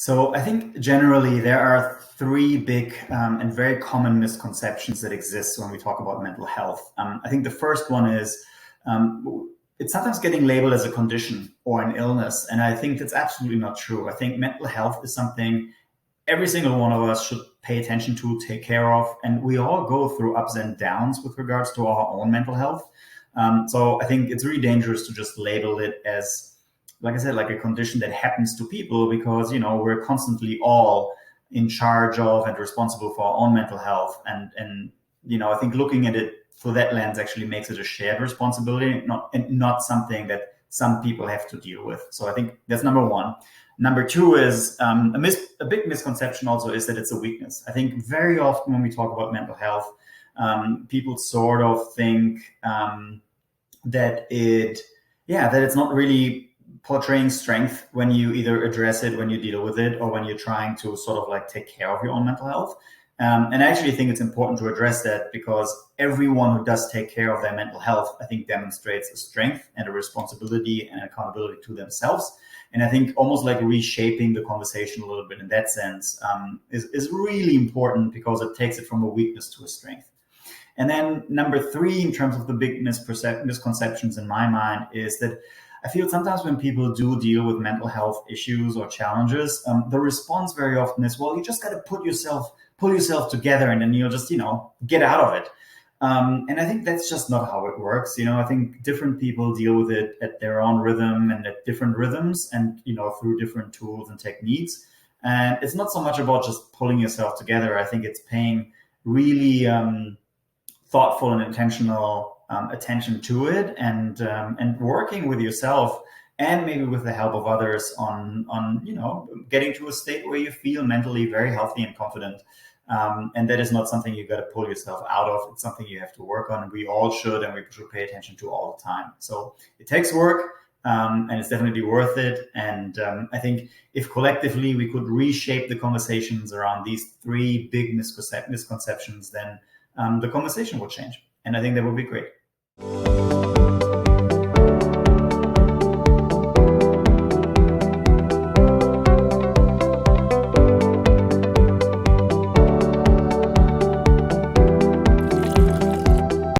So I think generally there are three big and very common misconceptions that exist when we talk about mental health. I think the first one is it's sometimes getting labeled as a condition or an illness, and I think that's absolutely not true. I think mental health is something every single one of us should pay attention to, take care of, and we all go through ups and downs with regards to our own mental health. So I think it's really dangerous to just label it as, like I said, like a condition that happens to people, because we're constantly all in charge of and responsible for our own mental health, and I think looking at it through that lens actually makes it a shared responsibility, not something that some people have to deal with. So I think that's number one. Number two is a big misconception also is that it's a weakness. I think very often when we talk about mental health, people sort of think that it's not really portraying strength when you either address it, when you deal with it, or when you're trying to sort of like take care of your own mental health. And I actually think it's important to address that, because everyone who does take care of their mental health, I think, demonstrates a strength and a responsibility and accountability to themselves. And I think almost like reshaping the conversation a little bit in that sense is really important, because it takes it from a weakness to a strength. And then number three, in terms of the big misconceptions in my mind, is that I feel sometimes when people do deal with mental health issues or challenges, the response very often is, well, you just got to pull yourself together, and then you'll just, get out of it. And I think that's just not how it works. I think different people deal with it at their own rhythm and at different rhythms, and, through different tools and techniques. And it's not so much about just pulling yourself together. I think it's paying really thoughtful and intentional attention to it, and working with yourself, and maybe with the help of others on getting to a state where you feel mentally very healthy and confident. And that is not something you got to pull yourself out of. It's something you have to work on, and we all should, and we should pay attention to all the time. So it takes work, and it's definitely worth it. And I think if collectively we could reshape the conversations around these three big misconceptions, then the conversation will change. And I think that would be great.